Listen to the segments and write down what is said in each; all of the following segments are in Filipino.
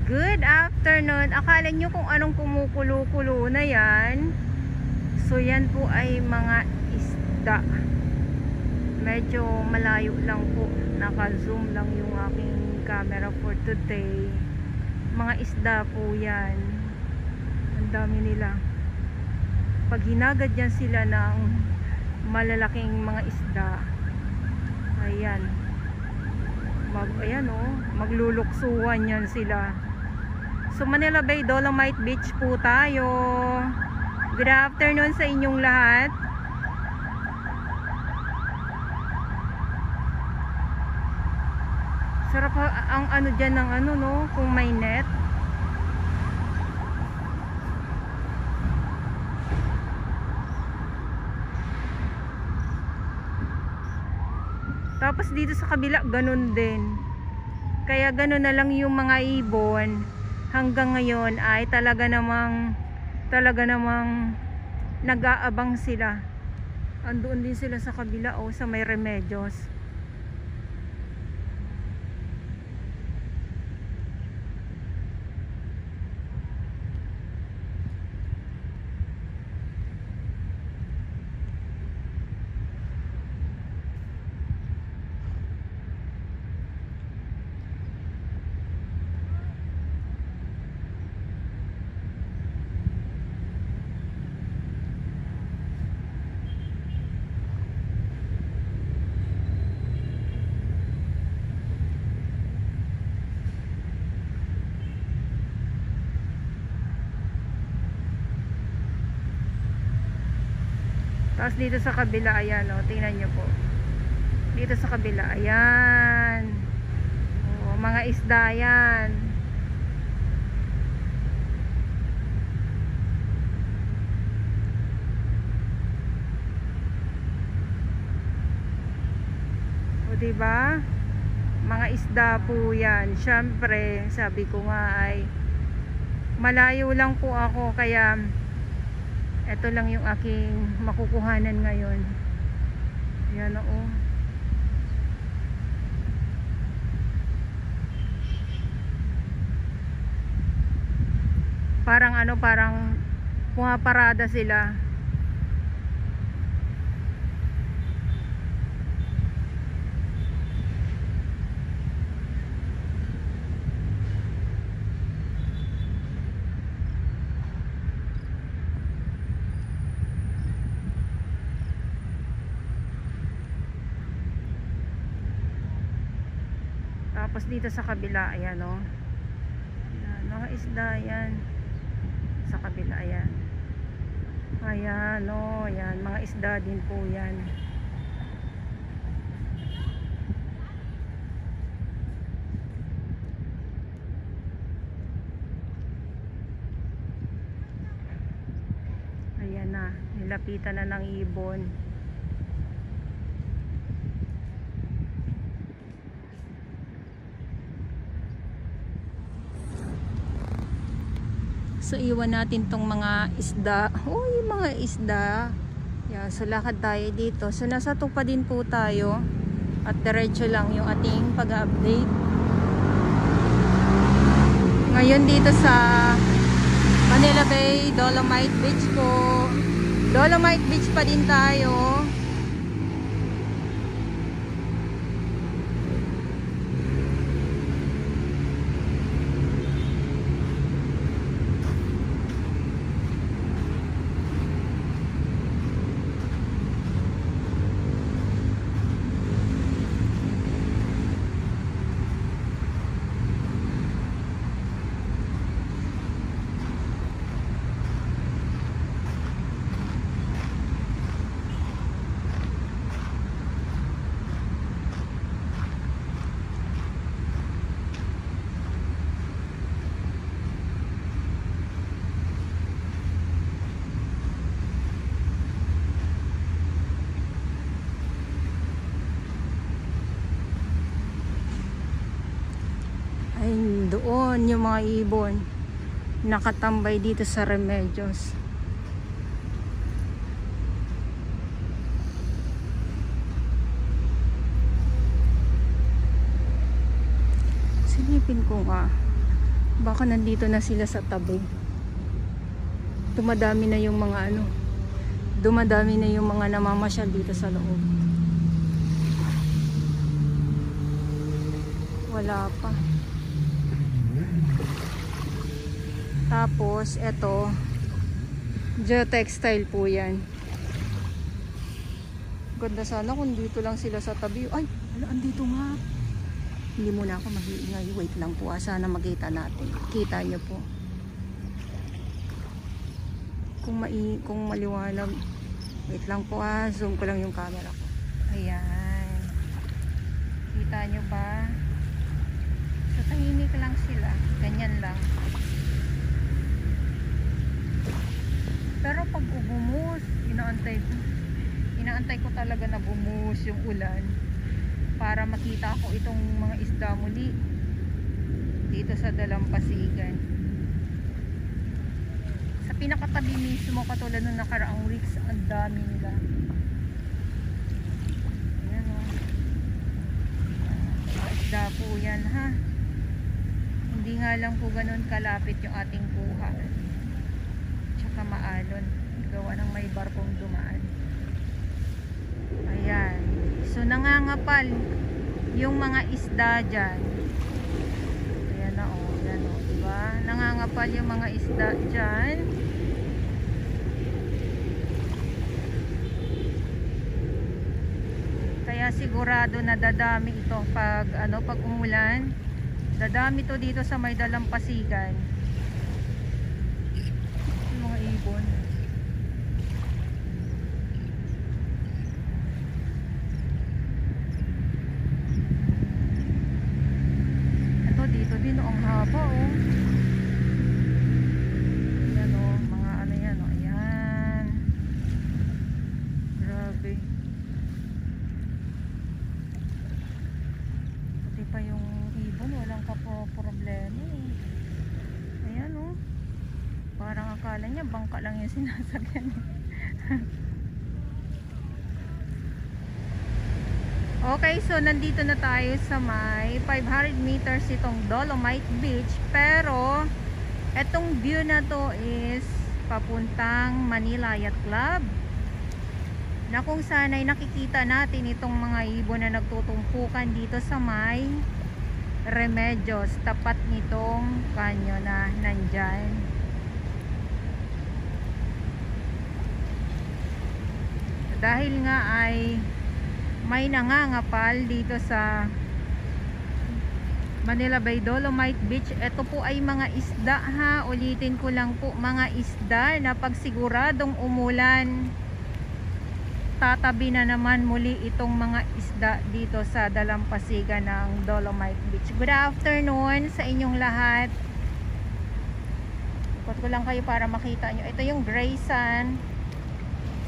Good afternoon. Akala nyo kung anong kumukulo-kulo na yan. So yan po ay mga isda. Medyo malayo lang po. Naka-zoom lang yung aking camera for today. Mga isda po yan. Ang dami nila. Pag hinagad yan sila ng malalaking mga isda, ayan, ayan oh, magluluksuhan yan sila. So Manila Bay, Dolomite Beach po tayo. Good afternoon sa inyong lahat. Sarap ang ano dyan ng ano no, kung may net. Tapos dito sa kabila ganun din. Kaya ganun na lang yung mga ibon. Hanggang ngayon ay talaga namang nag-aabang sila. Andoon din sila sa kabila o sa may Remedios. Tapos dito sa kabila, ayan o, tingnan nyo po. Dito sa kabila, ayan. O, mga isda yan. O, diba? Mga isda po yan. Syempre, sabi ko nga ay malayo lang po ako, kaya ito lang yung aking makukuhanan ngayon. Ayan o. Parang ano, parang pumaparada sila. Tapos dito sa kabila, ayan o. Ayan, mga isda yan. Sa kabila, ayan. Ayan o, ayan. Mga isda din po yan. Ayan na, nilapitan na ng ibon. So iwan natin tong mga isda. Uy, mga isda. Yeah, so lakad tayo dito. So nasa tupa din po tayo. At diretso lang yung ating pag-update. Ngayon dito sa Manila Bay, Dolomite Beach po. Dolomite Beach pa din tayo. Doon yung mga ibon nakatambay dito sa Remedios. Silipin ko nga. Baka nandito na sila sa tabi. Dumadami na yung mga dumadami na yung mga namamasyal dito sa loob. Wala pa. Tapos eto, geotextile po yan. Ganda sana kung dito lang sila sa tabi. Ay, wala, andito nga. Hindi muna ako mag-iingay. Wait lang po, sana makita natin. Kita nyo po. Kung maliwanag. Wait lang po, zoom ko lang yung camera ko. Ayan. Kita nyo ba? So, tahimik lang sila. Ganyan lang. Pero pag bumuhos, inaantay ko talaga na bumuhos yung ulan para makita ko itong mga isda muli dito sa Dalampasigan. Sa pinakatabi mismo, katulad nung nakaraang weeks, ang dami nila. Ayan o. Mga isda po yan, ha. Hindi nga lang po ganun kalapit yung ating kuha. Tsaka maalon. Gawa ng may barkong dumaan. Ayan. So nangangapal yung mga isda dyan. Ayan na o. Ayan o. Diba? Nangangapal yung mga isda dyan. Kaya sigurado na dadami ito pag umulan. Dadami to dito sa may Dalampasigan. Yung mga ibon. Ito dito din ang haba oh. Yan oh, mga yan oh. Ayan. Grabe. Pati pa yung ibon, walang problema eh. Ayan oh. Parang akala niya bangka lang yung sinasakyan. Okay, so nandito na tayo sa may 500 meters itong Dolomite Beach. Pero etong view na to is papuntang Manila Yacht Club, na kung saan ay nakikita natin itong mga ibon na nagtutumpukan dito sa may Remedios, tapat nitong kanyo na nandyan. Dahil nga ay may nangangapal dito sa Manila Bay Dolomite Beach. Ito po ay mga isda ha. Ulitin ko lang po, mga isda na pag siguradong umulan, tatabi na naman muli itong mga isda dito sa Dalampasigan ng Dolomite Beach. Good afternoon sa inyong lahat. Ikot ko lang kayo para makita nyo. Ito yung Grayson.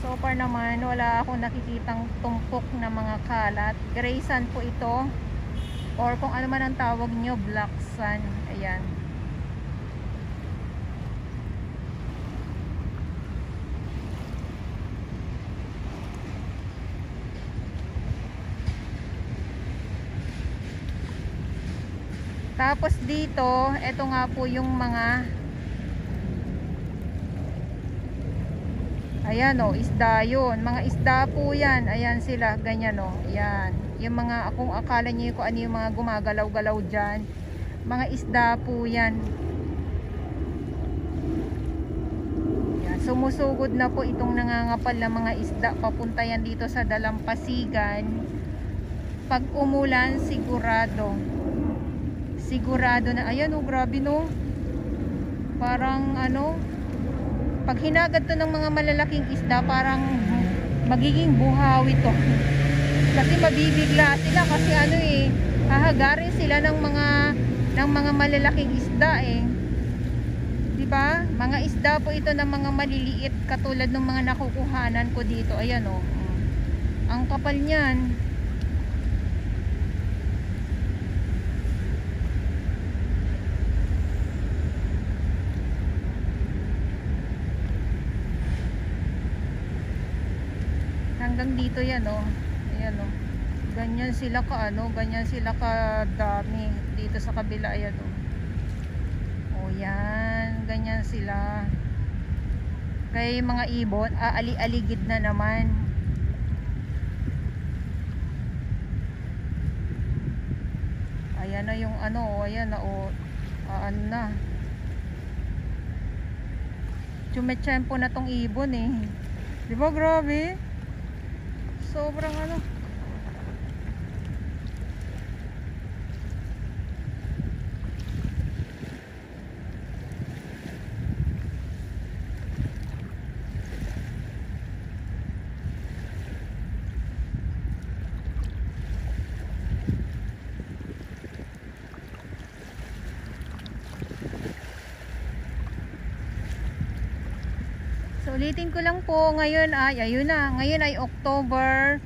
So far naman wala akong nakikitang tumpok na mga kalat. Grayson po ito, or kung ano man ang tawag nyo, black sun. Ayan. Tapos dito, ito nga po yung mga, ayan o, isda yun. Mga isda po yan. Ayan sila, ganyan o. Ayan. Yung mga, kung akala nyo kung ano yung mga gumagalaw-galaw dyan, mga isda po yan. Ayan. Sumusugod na po itong nangangapal na mga isda. Papunta yan dito sa Dalampasigan. Pag umulan, sigurado. Sigurado na. Ayan o, grabe no. Parang ano, pag hinagat to ng mga malalaking isda, parang magiging buhawi to. Kasi mabibigla sila kasi ano eh, hahagarin sila ng mga malalaking isda eh. 'Di ba? Mga isda po ito ng mga maliliit katulad ng mga nakukuhanan ko dito. Ayan oh. Ang kapal niyan. Hanggang dito yan oh. Ayan oh. Ganyan sila ka ano, ganyan sila ka dami dito sa kabila. Ayan oh. O yan, ganyan sila. Kaya yung mga ibon, aali-aligid na naman. Ayan na yung ano, ayan na ano na. Tsumetsyempo na tong ibon eh. Di ba grabe? Sobrang ano. So ulitin ko lang po, ngayon ay ayun na, ngayon ay October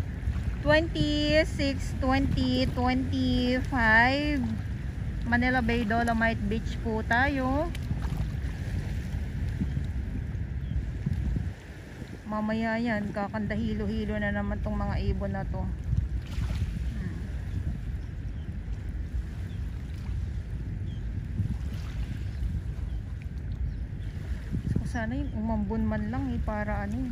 26, 2025. Manila Bay Dolomite Beach po tayo. Mamaya yan, kakanda hilo-hilo na naman tong mga ibon na to. Sana yung umambon man lang para ano,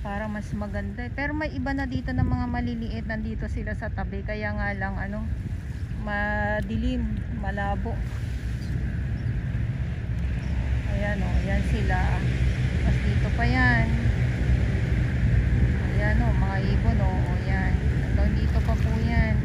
para mas maganda pero may iba na dito ng mga maliliit, nandito sila sa tabi, kaya nga lang ano, madilim, malabo. Ayan ayan sila, mas dito pa yan. Ayan mga ibon yan, hanggang dito pa po yan.